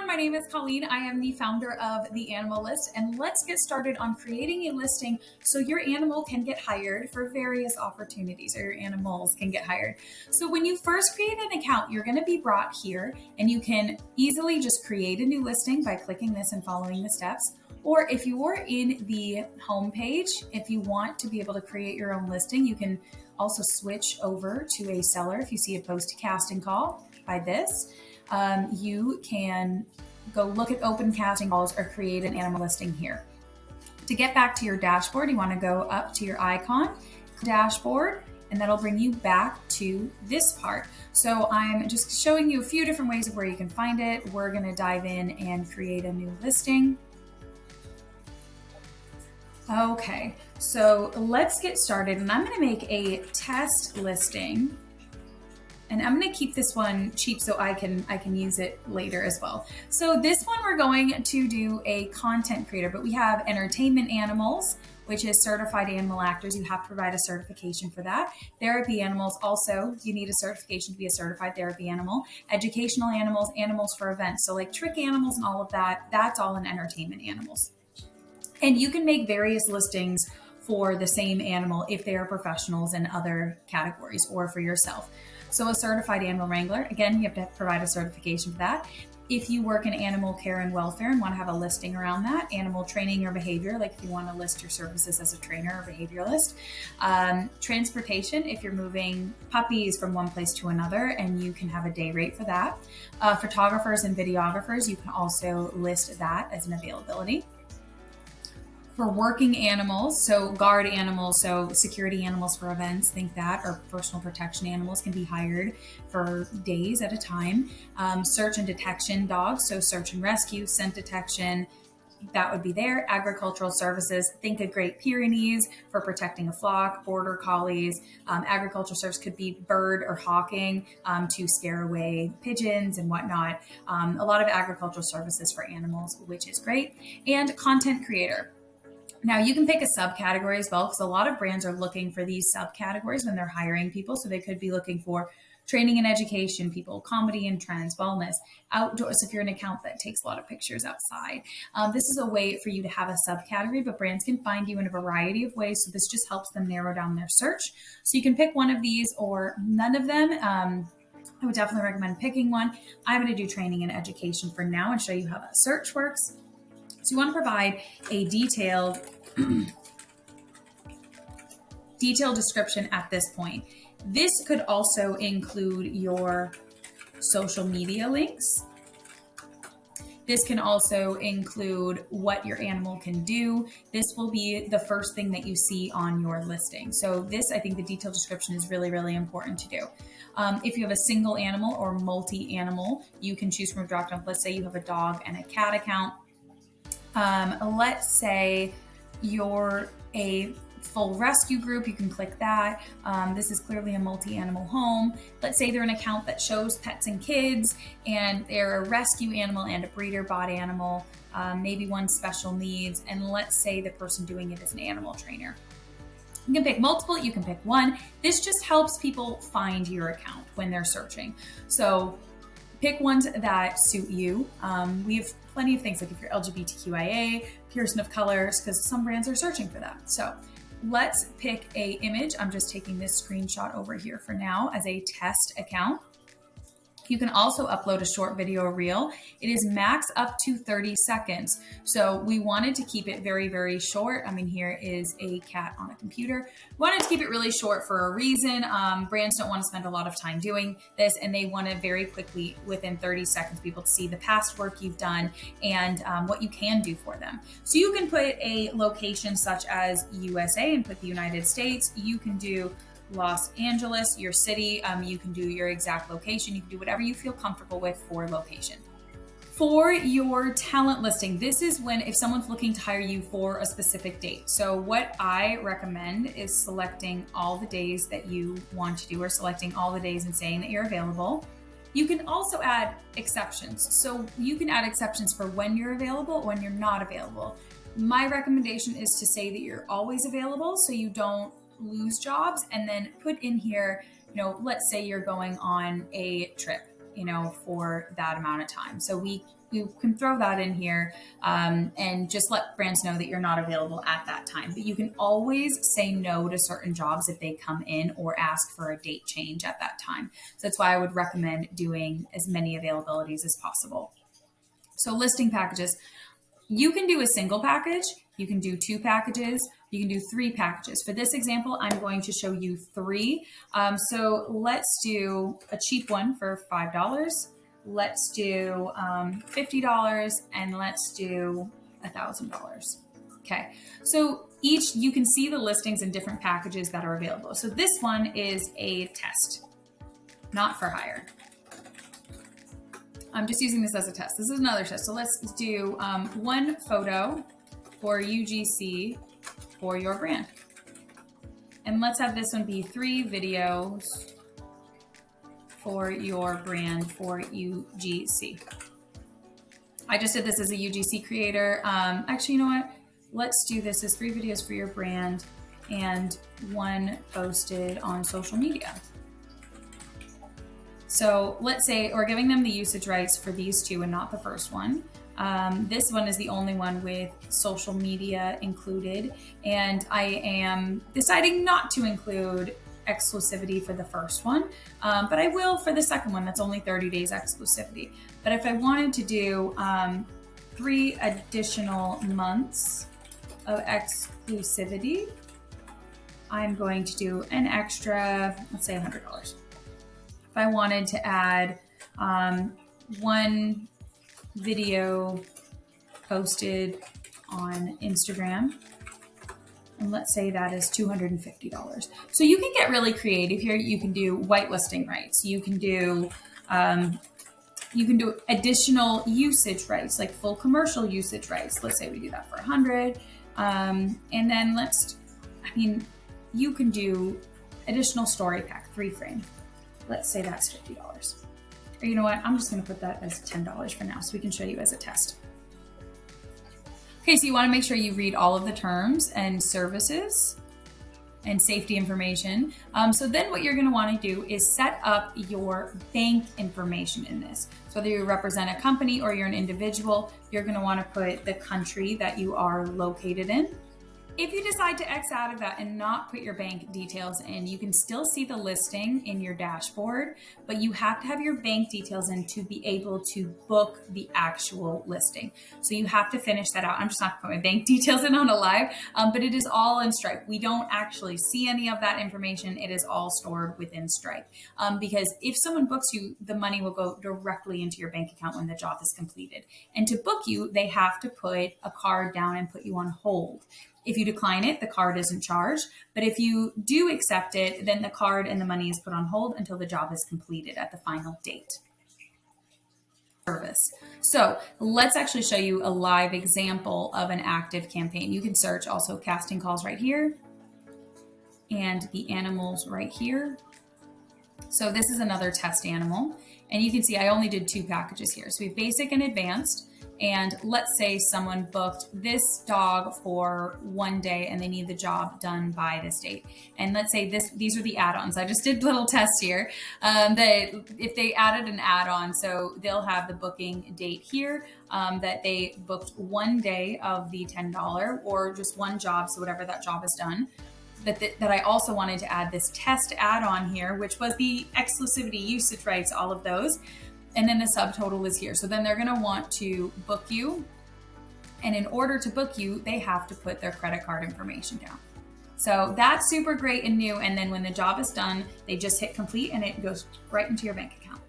everyone, my name is Colleen. I am the founder of The Animal List, and let's get started on creating a listing so your animal can get hired for various opportunities, or your animals can get hired. So when you first create an account, you're going to be brought here, and you can easily just create a new listing by clicking this and following the steps. Or if you are in the home page, if you want to be able to create your own listing, you can also switch over to a seller. If you see a post to casting call by this, you can go look at open casting calls or create an animal listing here. To get back to your dashboard, you want to go up to your icon, dashboard, and that'll bring you back to this part. So I'm just showing you a few different ways of where you can find it. We're going to dive in and create a new listing. Okay, so let's get started, and I'm going to make a test listing, and I'm going to keep this one cheap so I can use it later as well. So this one we're going to do a content creator, but we have entertainment animals, which is certified animal actors. You have to provide a certification for that. Therapy animals, also you need a certification to be a certified therapy animal. Educational animals, animals for events, so like trick animals and all of that, that's all in entertainment animals. And you can make various listings for the same animal if they are professionals in other categories or for yourself. So a certified animal wrangler, again, you have to provide a certification for that. If you work in animal care and welfare and want to have a listing around that, animal training or behavior, like if you want to list your services as a trainer or behavioralist. Transportation, if you're moving puppies from one place to another, and you can have a day rate for that. Photographers and videographers, you can also list that as an availability. For working animals, so guard animals, so security animals for events, think that, or personal protection animals can be hired for days at a time. Search and detection dogs, so search and rescue, scent detection, that would be there. Agricultural services, think of Great Pyrenees for protecting a flock, border collies. Agricultural service could be bird or hawking to scare away pigeons and whatnot. A lot of agricultural services for animals, which is great. And content creator. Now you can pick a subcategory as well, because a lot of brands are looking for these subcategories when they're hiring people. So they could be looking for training and education people, comedy and trends, wellness, outdoors. If you're an account that takes a lot of pictures outside, this is a way for you to have a subcategory, but brands can find you in a variety of ways. So this just helps them narrow down their search. So you can pick one of these or none of them. I would definitely recommend picking one. I'm going to do training and education for now and show you how that search works. So you want to provide a detailed description at this point. This could also include your social media links. This can also include what your animal can do. This will be the first thing that you see on your listing. So this, I think the detailed description is really, really important to do. If you have a single animal or multi-animal, you can choose from a drop-down. Let's say you have a dog and a cat account. Let's say you're a full rescue group, you can click that. This is clearly a multi-animal home. Let's say they're an account that shows pets and kids, and they're a rescue animal and a breeder bought animal, maybe one special needs, and let's say the person doing it is an animal trainer. You can pick multiple, you can pick one. This just helps people find your account when they're searching. So pick ones that suit you. We have plenty of things, like if you're LGBTQIA, person of colors, because some brands are searching for that. So let's pick a image. I'm just taking this screenshot over here for now as a test account. You can also upload a short video or reel. It is max up to 30 seconds. So we wanted to keep it very, very short. I mean, here is a cat on a computer. We wanted to keep it really short for a reason. Brands don't want to spend a lot of time doing this, and they want to very quickly, within 30 seconds, people to see the past work you've done and what you can do for them. So you can put a location such as USA and put the United States. You can do Los Angeles, your city. You can do your exact location. You can do whatever you feel comfortable with for location. For your talent listing, this is when, if someone's looking to hire you for a specific date. So what I recommend is selecting all the days that you want to do, or selecting all the days and saying that you're available. You can also add exceptions. So you can add exceptions for when you're available, when you're not available. My recommendation is to say that you're always available so you don't lose jobs, and then put in here, let's say you're going on a trip, for that amount of time. So we you can throw that in here and just let brands know that you're not available at that time. But you can always say no to certain jobs if they come in or ask for a date change at that time. So that's why I would recommend doing as many availabilities as possible. So listing packages, you can do a single package, you can do 2 packages, you can do 3 packages. For this example, I'm going to show you 3. So let's do a cheap one for $5. Let's do $50, and let's do $1,000. Okay, so each, you can see the listings in different packages that are available. So this one is a test, not for hire. I'm just using this as a test. This is another test. So let's do 1 photo for UGC for your brand. And let's have this one be 3 videos for your brand for UGC. I just did this as a UGC creator. Actually, you know what? Let's do this as 3 videos for your brand and 1 posted on social media. So let's say we're giving them the usage rights for these 2 and not the first one. This one is the only one with social media included, and I am deciding not to include exclusivity for the first one, but I will for the second one. That's only 30 days exclusivity. But if I wanted to do 3 additional months of exclusivity, I'm going to do an extra, let's say $100. If I wanted to add 1 video posted on Instagram, and let's say that is $250. So you can get really creative here. You can do whitelisting rights. You can do additional usage rights, like full commercial usage rights. Let's say we do that for 100. And then you can do additional story pack, 3 frame. Let's say that's $50. Or you know what? I'm just going to put that as $10 for now so we can show you as a test. Okay, so you want to make sure you read all of the terms and services and safety information. So then what you're going to want to do is set up your bank information in this. So whether you represent a company or you're an individual, you're going to want to put the country that you are located in. If you decide to X out of that and not put your bank details in, you can still see the listing in your dashboard, but you have to have your bank details in to be able to book the actual listing. So you have to finish that out. I'm just not putting my bank details in on a live, but it is all in Stripe. We don't actually see any of that information. It is all stored within Stripe, because if someone books you, the money will go directly into your bank account when the job is completed. And to book you, they have to put a card down and put you on hold. If you decline it, the card isn't charged. But if you do accept it, then the card and the money is put on hold until the job is completed at the final date. Service. So let's actually show you a live example of an active campaign. You can search also casting calls right here and the animals right here. So this is another test animal. And you can see I only did 2 packages here. So we have basic and advanced. And let's say someone booked this dog for 1 day and they need the job done by this date. And let's say these are the add-ons. I just did little tests here. If they added an add-on, so they'll have the booking date here, that they booked 1 day of the $10 or just 1 job, so whatever that job is done. That I also wanted to add this test add-on here, which was the exclusivity, usage rights, all of those. And then the subtotal is here. So then they're going to want to book you. And in order to book you, they have to put their credit card information down. So that's super great and new. And then when the job is done, they just hit complete and it goes right into your bank account.